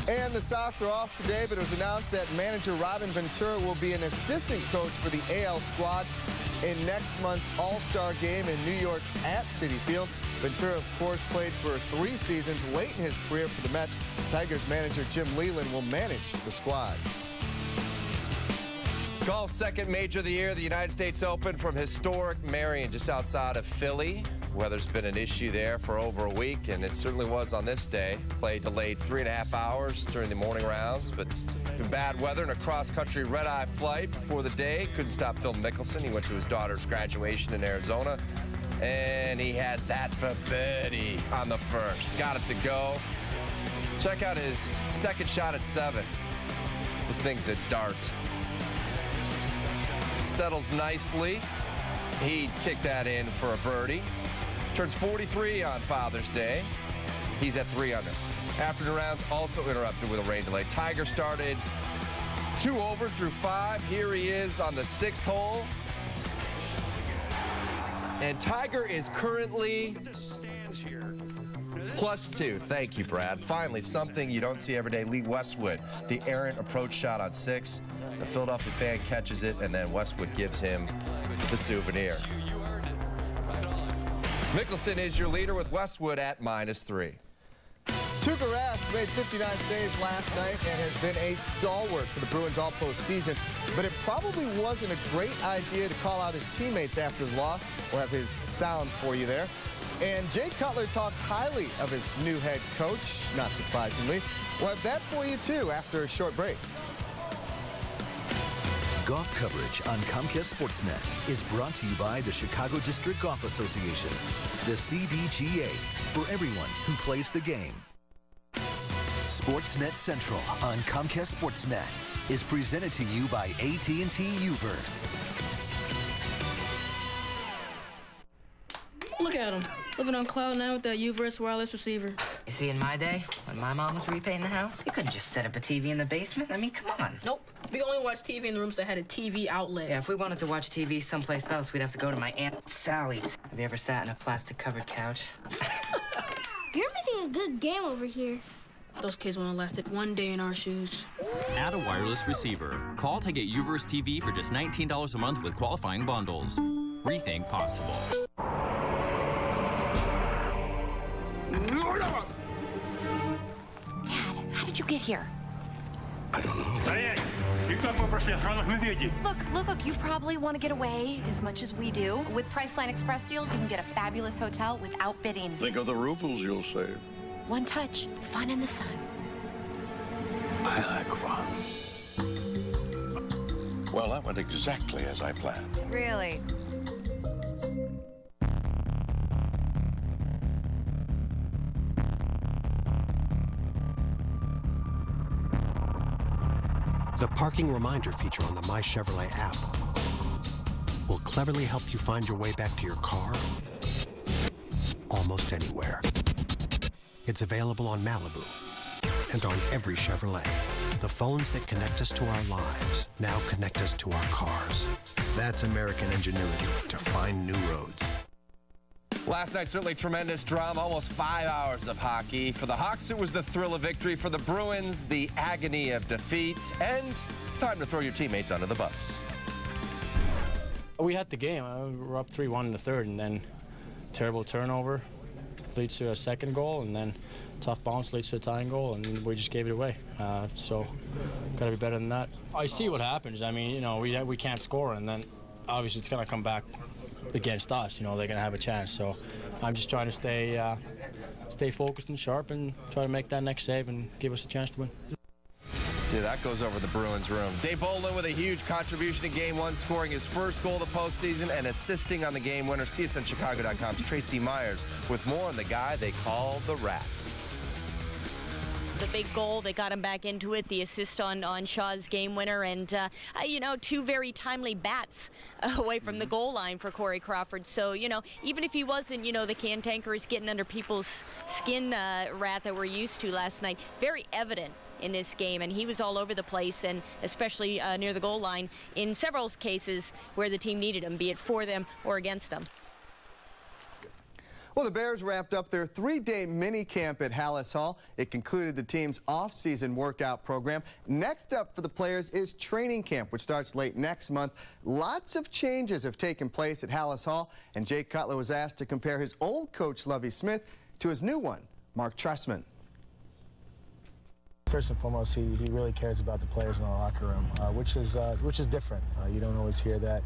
And the Sox are off today, but it was announced that manager Robin Ventura will be an assistant coach for the AL squad in next month's All-Star game in New York at Citi Field. Ventura, of course, played for 3 seasons late in his career for the Mets. Tigers manager Jim Leyland will manage the squad. Golf's second major of the year, the United States Open from historic Marion, just outside of Philly. Weather's been an issue there for over a week, and it certainly was on this day. Play delayed 3.5 hours during the morning rounds, but bad weather and a cross-country red-eye flight before the day. Couldn't stop Phil Mickelson. He went to his daughter's graduation in Arizona, and he has that for birdie on the first. Got it to go. Check out his second shot at 7. This thing's a dart. Settles nicely. He kicked that in for a birdie. Turns 43 on Father's Day. He's at 3 under. Afternoon rounds also interrupted with a rain delay. Tiger started 2 over through 5. Here he is on the 6th hole. And Tiger is currently +2. Thank you, Brad. Finally, something you don't see every day. Lee Westwood, the errant approach shot on 6. The Philadelphia fan catches it, and then Westwood gives him the souvenir. Mickelson is your leader with Westwood at -3. Tuukka Rask made 59 saves last night and has been a stalwart for the Bruins all postseason. But it probably wasn't a great idea to call out his teammates after the loss. We'll have his sound for you there. And Jay Cutler talks highly of his new head coach, not surprisingly. We'll have that for you, too, after a short break. Golf coverage on Comcast Sportsnet is brought to you by the Chicago District Golf Association, the CDGA, for everyone who plays the game. Sportsnet Central on Comcast Sportsnet is presented to you by AT&T Uverse. Look at him, living on cloud nine with that Uverse wireless receiver. You see, in my day, when my mom was repainting the house, you couldn't just set up a TV in the basement. I mean, come on. Nope. We only watched TV in the rooms that had a TV outlet. Yeah, if we wanted to watch TV someplace else, we'd have to go to my Aunt Sally's. Have you ever sat in a plastic-covered couch? You're missing a good game over here. Those kids wouldn't have lasted one day in our shoes. Add a wireless receiver. Call to get Uverse TV for just $19 a month with qualifying bundles. Rethink possible. Dad, how did you get here? I don't know. Look, you probably want to get away as much as we do. With Priceline Express deals, you can get a fabulous hotel without bidding. Think of the rubles you'll save. One touch, fun in the sun. I like fun. Well, that went exactly as I planned. Really? The parking reminder feature on the My Chevrolet app will cleverly help you find your way back to your car almost anywhere. It's available on Malibu and on every Chevrolet. The phones that connect us to our lives now connect us to our cars. That's American ingenuity to find new roads. Last night, certainly tremendous drama, almost 5 hours of hockey. For the Hawks, it was the thrill of victory. For the Bruins, the agony of defeat. And time to throw your teammates under the bus. We had the game. We were up 3-1 in the third, and then terrible turnover leads to a second goal, and then tough bounce leads to a tying goal, and we just gave it away. So got to be better than that. I see what happens. I mean, you know, we can't score, and then obviously it's going to come back against us. You know, they're going to have a chance. So I'm just trying to stay focused and sharp and try to make that next save and give us a chance to win. See, that goes over the Bruins' room. Dave Bolin with a huge contribution in Game 1, scoring his first goal of the postseason and assisting on the game winner. CSNChicago.com's Tracy Myers with more on the guy they call the Rat. The big goal, they got him back into it, the assist on Shaw's game winner, and, you know, two very timely bats away from the goal line for Corey Crawford. So, you know, even if he wasn't, you know, the cantankerous getting under people's skin Rat that we're used to last night, very evident in this game, and he was all over the place, and especially near the goal line in several cases where the team needed him, be it for them or against them. Well, the Bears wrapped up their 3-day mini camp at Hallis Hall. It concluded the team's off-season workout program. Next up for the players is training camp, which starts late next month. Lots of changes have taken place at Hallis Hall, and Jay Cutler was asked to compare his old coach, Lovie Smith, to his new one, Mark Trestman. First and foremost, he really cares about the players in the locker room, which is different. You don't always hear that.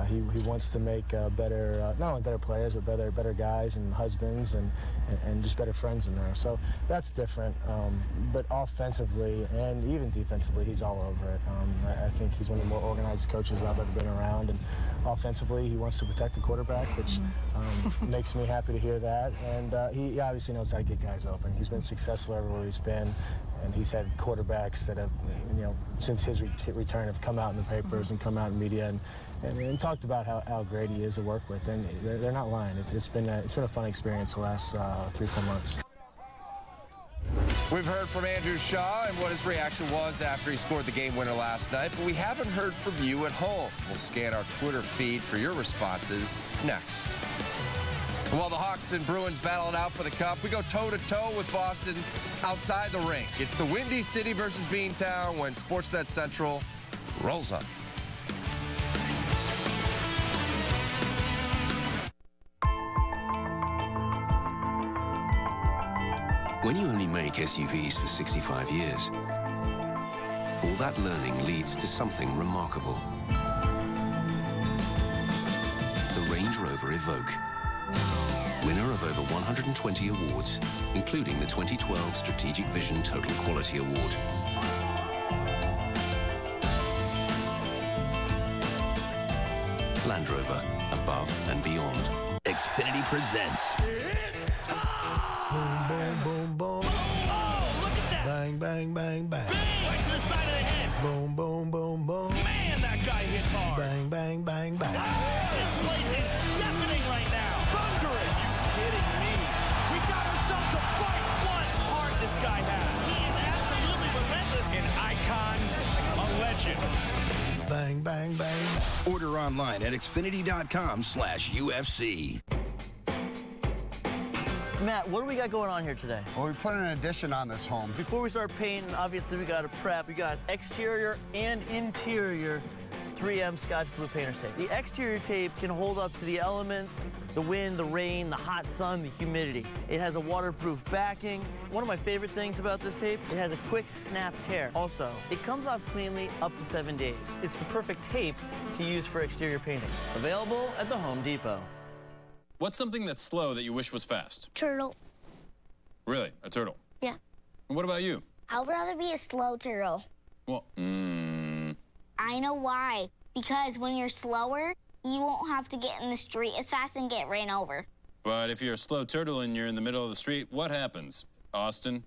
He wants to make better, not only better players, but better guys and husbands and just better friends in there. So that's different. But offensively and even defensively, he's all over it. I think he's one of the more organized coaches I've ever been around. And offensively, he wants to protect the quarterback, which makes me happy to hear that. And he obviously knows how to get guys open. He's been successful everywhere he's been. And he's had quarterbacks that have, you know, since his return have come out in the papers and come out in media and talked about how great he is to work with. And they're not lying. It's been a fun experience the last 3-4 months. We've heard from Andrew Shaw and what his reaction was after he scored the game winner last night, but we haven't heard from you at home. We'll scan our Twitter feed for your responses next. While the Hawks and Bruins battle it out for the Cup, we go toe-to-toe with Boston outside the rink. It's the Windy City versus Beantown when Sportsnet Central rolls on. When you only make SUVs for 65 years, all that learning leads to something remarkable. The Range Rover Evoque. Winner of over 120 awards, including the 2012 Strategic Vision Total Quality Award. Land Rover, above and beyond. Xfinity presents. Boom, boom, boom, boom. Oh, look at that. Bang, bang, bang, bang. Bang! Right to the side of the head. Boom, boom, boom, boom. Man, that guy hits hard. Bang, bang, bang, bang. This place is deafening right now. Thunderous. Are you kidding me? We got ourselves a fight. What heart this guy has. He is absolutely relentless. An icon, a legend. Bang, bang, bang. Order online at Xfinity.com/UFC. Matt, what do we got going on here today? Well, we put an addition on this home. Before we start painting, obviously we got to prep. We got exterior and interior 3M Scotch Blue Painter's tape. The exterior tape can hold up to the elements, the wind, the rain, the hot sun, the humidity. It has a waterproof backing. One of my favorite things about this tape, it has a quick snap tear. Also, it comes off cleanly up to 7 days. It's the perfect tape to use for exterior painting. Available at the Home Depot. What's something that's slow that you wish was fast? Turtle. Really? A turtle? Yeah. And what about you? I'd rather be a slow turtle. Well, I know why. Because when you're slower, you won't have to get in the street as fast and get ran over. But if you're a slow turtle and you're in the middle of the street, what happens? Austin?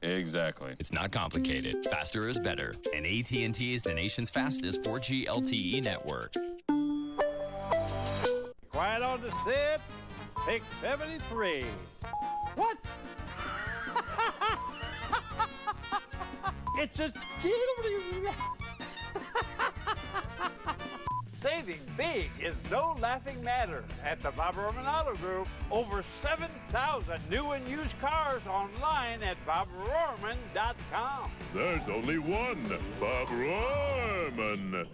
Exactly. It's not complicated. Faster is better. And AT&T is the nation's fastest 4G LTE network. Quiet on the set. Take 73. What? It's just... Saving big is no laughing matter. At the Bob Roman Auto Group, over 7,000 new and used cars online at bobrorman.com. There's only one Bob Roman.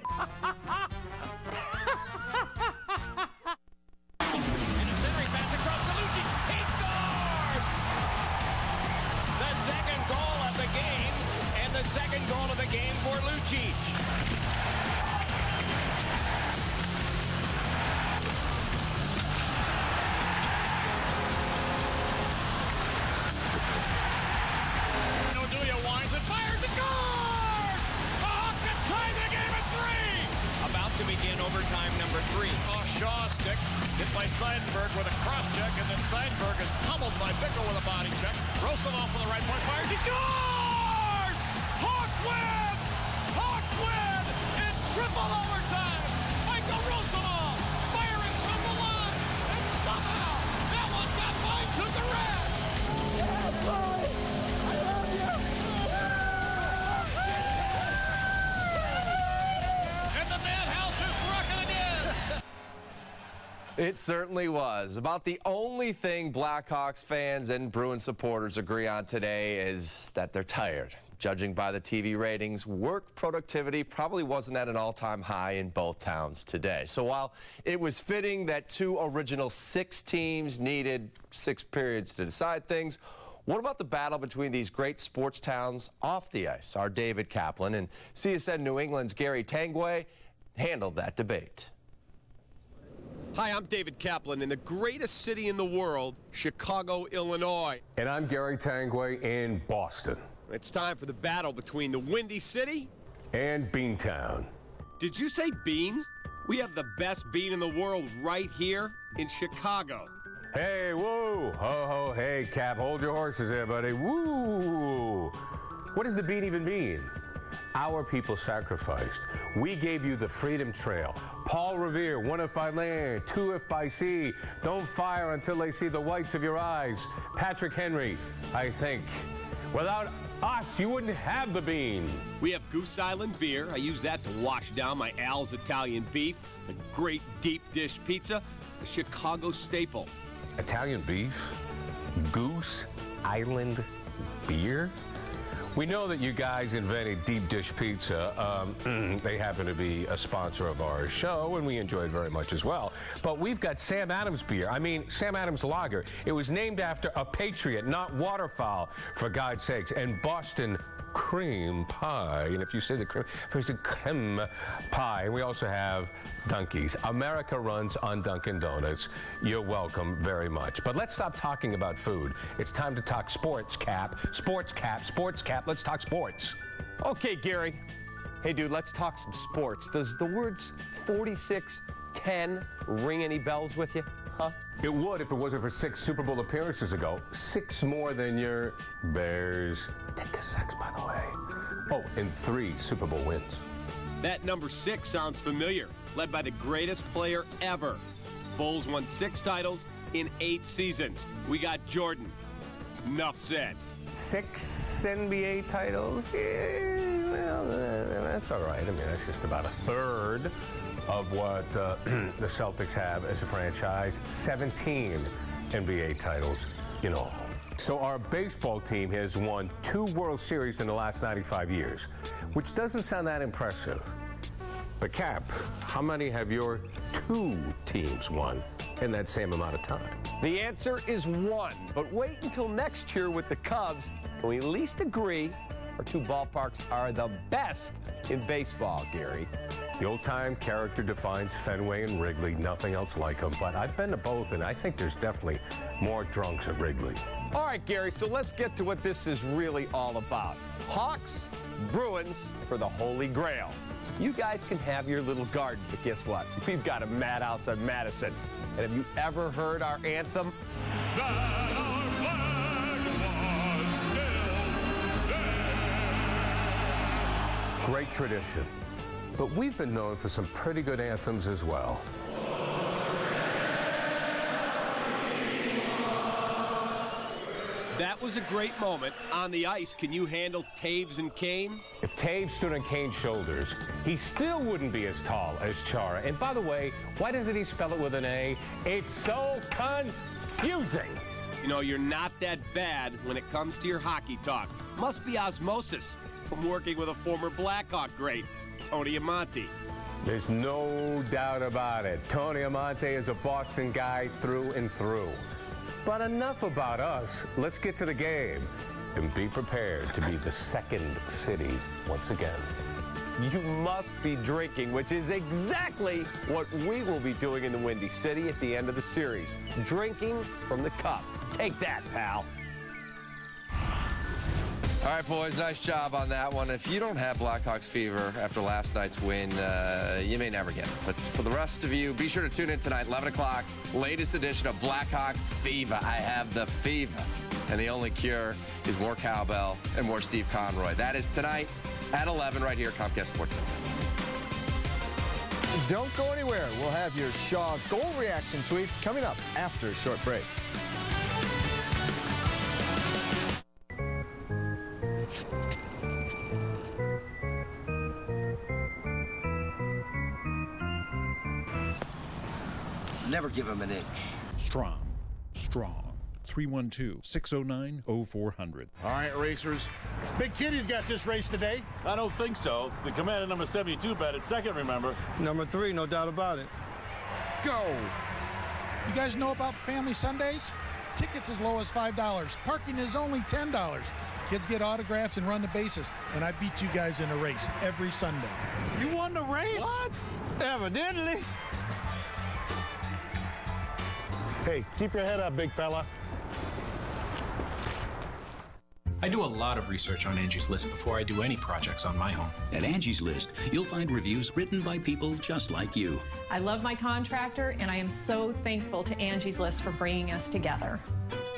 And a centering pass across to Lucci. He scores! The second goal of the game, and the second goal of the game for Lucic. Oduya winds and fires and scores! The Hawks have tied the game at 3! About to begin overtime number 3. Oh, Shaw stick hit by Seidenberg with a cross check, and then Seidenberg is pummeled by Bickle with a body check. Rosovoff with the right point fires. He scores! Hawks win! Hawks win in triple overtime! Michael Rosovoff firing from the line, and somehow that one got by to the red! Yeah, boy! I love you! And the madhouse is rocking again! It certainly was. About the only thing Blackhawks fans and Bruins supporters agree on today is that they're tired. Judging by the TV ratings, work productivity probably wasn't at an all-time high in both towns today. So while it was fitting that two original 6 teams needed 6 periods to decide things, what about the battle between these great sports towns off the ice? Our David Kaplan and CSN New England's Gary Tanguay handled that debate. Hi, I'm David Kaplan in the greatest city in the world, Chicago, Illinois. And I'm Gary Tanguay in Boston. It's time for the battle between the Windy City and Beantown. Did you say beans? We have the best bean in the world right here in Chicago. Hey, whoa, ho, ho, hey, Cap, hold your horses there, buddy. Woo! What does the bean even mean? Our people sacrificed. We gave you the Freedom Trail. Paul Revere, 1 if by land, 2 if by sea. Don't fire until they see the whites of your eyes. Patrick Henry, I think. Without us, you wouldn't have the bean. We have Goose Island beer. I use that to wash down my Al's Italian beef, the great deep dish pizza. a Chicago staple. Italian beef? Goose Island beer? We know that you guys invented deep dish pizza. They happen to be a sponsor of our show, and we enjoy it very much as well. But we've got Sam Adams beer. I mean, Sam Adams lager. It was named after a patriot, not waterfowl, for God's sakes. And Boston cream pie. And if you say the cream, it's a creme pie. And we also have Dunkies. America runs on Dunkin' Donuts. You're welcome very much. But let's stop talking about food. It's time to talk sports, Cap. Sports, Cap. Sports, Cap. Let's talk sports. Okay, Gary. Hey, dude, let's talk some sports. Does the words 46-10 ring any bells with you? Huh? It would if it wasn't for 6 Super Bowl appearances ago. 6 more than your Bears. Take a sex, by the way. Oh, and 3 Super Bowl wins. That number 6 sounds familiar. Led by the greatest player ever. Bulls won 6 titles in 8 seasons. We got Jordan. Enough said. 6 NBA titles? Yeah, well, that's all right. I mean, that's just about a third of what the Celtics have as a franchise. 17 NBA titles in all. So our baseball team has won 2 World Series in the last 95 years, which doesn't sound that impressive. But Cap, how many have your 2 teams won in that same amount of time? The answer is 1. But wait until next year with the Cubs. Can we at least agree our 2 ballparks are the best in baseball, Gary? The old-time character defines Fenway and Wrigley. Nothing else like them. But I've been to both, and I think there's definitely more drunks at Wrigley. All right, Gary, so let's get to what this is really all about. Hawks, Bruins for the Holy Grail. You guys can have your little garden, but guess what? We've got a madhouse on Madison. And have you ever heard our anthem? Great tradition. But we've been known for some pretty good anthems as well. That was a great moment. On the ice, can you handle Taves and Kane? If Taves stood on Kane's shoulders, he still wouldn't be as tall as Chara. And by the way, why doesn't he spell it with an A? It's so confusing. You know, you're not that bad when it comes to your hockey talk. Must be osmosis from working with a former Blackhawk great, Tony Amonte. There's no doubt about it. Tony Amonte is a Boston guy through and through. But enough about us. Let's get to the game and be prepared to be the second city once again. You must be drinking, which is exactly what we will be doing in the Windy City at the end of the series. Drinking from the cup. Take that, pal. All right, boys, nice job on that one. If you don't have Blackhawks fever after last night's win, you may never get it. But for the rest of you, be sure to tune in tonight, 11 o'clock, latest edition of Blackhawks Fever. I have the fever. And the only cure is more cowbell and more Steve Conroy. That is tonight at 11 right here at Comcast Sports Network. Don't go anywhere. We'll have your Shaw goal reaction tweets coming up after a short break. Never give him an inch. Strong. 312-609-0400. All right, racers. Big Kitty's got this race today. I don't think so. The commander number 72 batted second, remember? Number 3, no doubt about it. Go! You guys know about Family Sundays? Tickets as low as $5. Parking is only $10. Kids get autographs and run the bases. And I beat you guys in a race every Sunday. You won the race? What? Evidently. Hey, keep your head up, big fella. I do a lot of research on Angie's List before I do any projects on my home. At Angie's List, you'll find reviews written by people just like you. I love my contractor, and I am so thankful to Angie's List for bringing us together.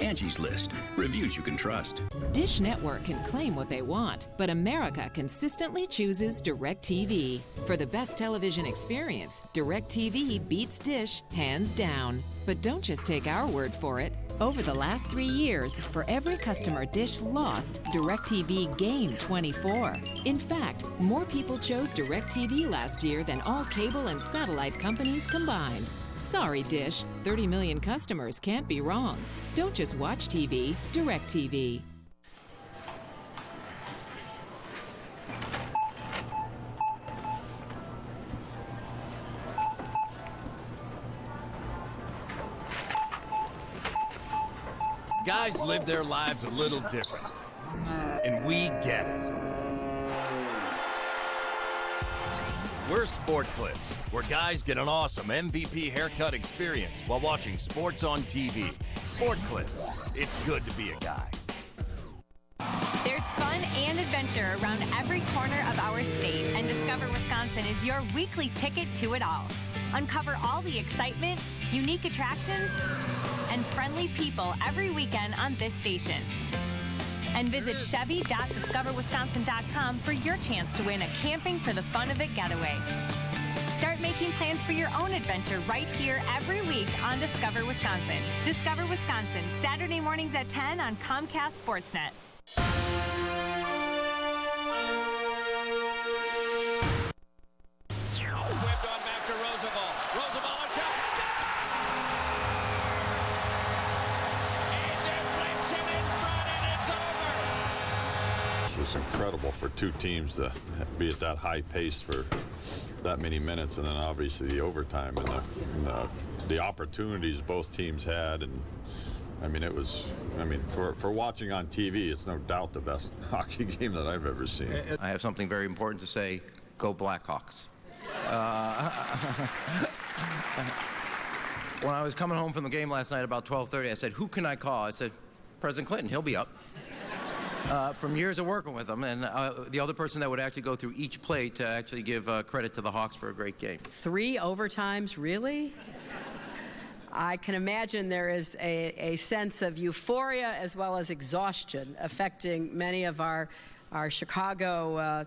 Angie's List, reviews you can trust. Dish Network can claim what they want, but America consistently chooses DirecTV. For the best television experience, DirecTV beats Dish hands down. But don't just take our word for it. Over the last 3 years, for every customer Dish lost, DirecTV gained 24. In fact, more people chose DirecTV last year than all cable and satellite companies combined. Sorry, Dish. 30 million customers can't be wrong. Don't just watch TV, direct TV. Guys live their lives a little different, and we get it. We're Sport Clips, where guys get an awesome MVP haircut experience while watching sports on TV. Sport Clips, it's good to be a guy. There's fun and adventure around every corner of our state, and Discover Wisconsin is your weekly ticket to it all. Uncover all the excitement, unique attractions, and friendly people every weekend on this station. And visit Chevy.discoverwisconsin.com for your chance to win a Camping for the Fun of It getaway. Start making plans for your own adventure right here every week on Discover Wisconsin. Discover Wisconsin, Saturday mornings at 10 on Comcast Sportsnet. Whipped on back to Roosevelt. Roosevelt, a shot. It's incredible for two teams to be at that high pace for that many minutes, and then obviously the overtime and the opportunities both teams had. And I mean, it was, for watching on TV, it's no doubt the best hockey game that I've ever seen. I have something very important to say. Go Blackhawks. When I was coming home from the game last night about 12:30, I said, who can I call? I said, President Clinton, he'll be up. From years of working with him, and the other person that would actually go through each play to actually give credit to the Hawks for a great game. 3 overtimes, really? I can imagine there is a sense of euphoria as well as exhaustion affecting many of our Chicago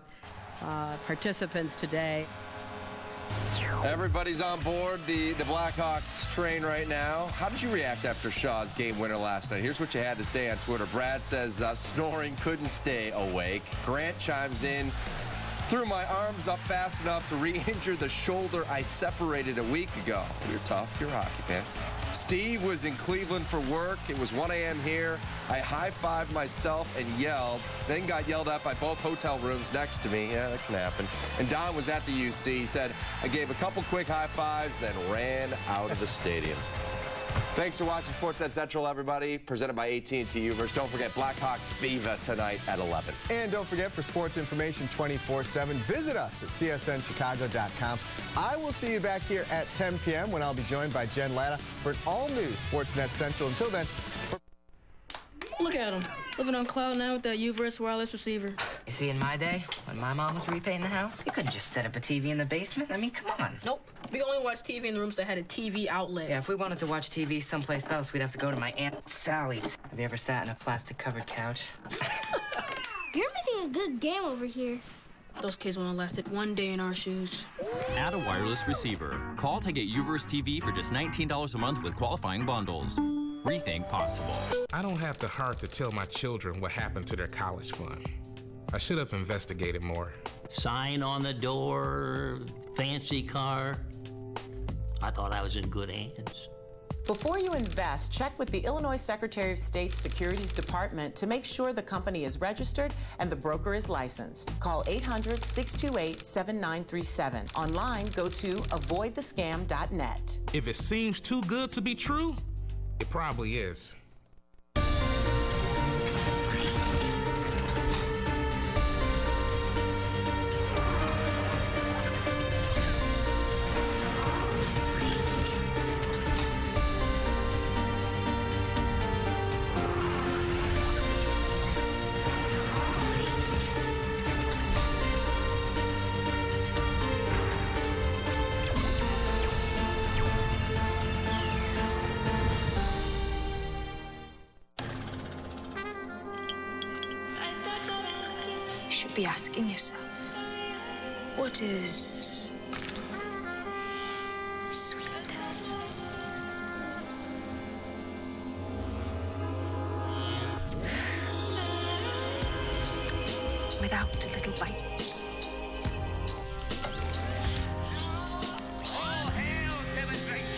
participants today. Everybody's on board the Blackhawks train right now. How did you react after Shaw's game winner last night? Here's what you had to say on Twitter. Brad says, snoring, couldn't stay awake. Grant chimes in, threw my arms up fast enough to re-injure the shoulder I separated a week ago. You're tough, you're a hockey fan. Steve was in Cleveland for work. It was 1 a.m. here. I high-fived myself and yelled, then got yelled at by both hotel rooms next to me. Yeah, that can happen. And Don was at the UC. He said, I gave a couple quick high-fives, then ran out of the stadium. Thanks for watching Sportsnet Central, everybody. Presented by AT&T Uverse. Don't forget Blackhawks Viva tonight at 11. And don't forget, for sports information 24/7, visit us at csnchicago.com. I will see you back here at 10 p.m. when I'll be joined by Jen Latta for an all-new Sportsnet Central. Until then... Look at him, living on cloud nine with that Uverse wireless receiver. You see, in my day, when my mom was repainting the house, you couldn't just set up a TV in the basement. I mean, come on. Nope. We only watched TV in the rooms that had a TV outlet. Yeah, if we wanted to watch TV someplace else, we'd have to go to my Aunt Sally's. Have you ever sat in a plastic-covered couch? You're missing a good game over here. Those kids won't have lasted 1 day in our shoes. Add a wireless receiver. Call to get Uverse TV for just $19 a month with qualifying bundles. Rethink possible. I don't have the heart to tell my children what happened to their college fund. I should have investigated more. Sign on the door, fancy car. I thought I was in good hands. Before you invest, check with the Illinois Secretary of State's Securities Department to make sure the company is registered and the broker is licensed. Call 800-628-7937. Online, go to avoidthescam.net. If it seems too good to be true, it probably is. Be asking yourself, what is sweetness? Without a little bite. All hail to the great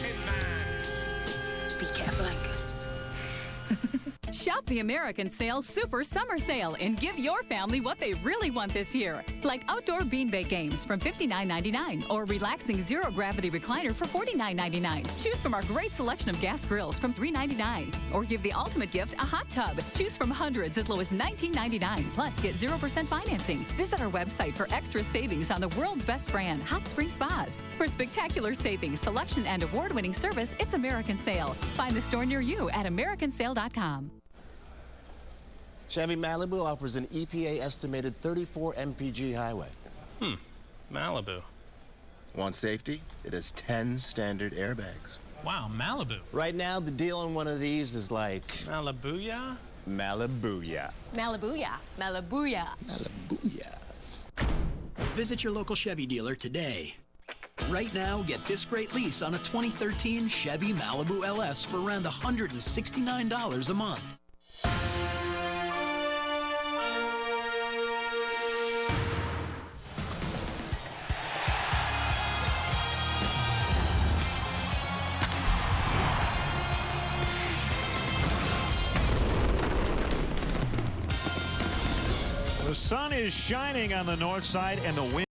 the American Sale Super Summer Sale and give your family what they really want this year. Like outdoor beanbag games from $59.99 or relaxing zero-gravity recliner for $49.99. Choose from our great selection of gas grills from $3.99. Or give the ultimate gift, a hot tub. Choose from hundreds as low as $19.99. Plus, get 0% financing. Visit our website for extra savings on the world's best brand, Hot Spring Spas. For spectacular savings, selection, and award-winning service, it's American Sale. Find the store near you at americansale.com. Chevy Malibu offers an EPA-estimated 34 mpg highway. Malibu. Want safety? It has 10 standard airbags. Wow, Malibu. Right now, the deal on one of these is like... Malibuya? Malibuya. Malibuya. Malibuya. Malibuya. Visit your local Chevy dealer today. Right now, get this great lease on a 2013 Chevy Malibu LS for around $169 a month. The sun is shining on the north side and the wind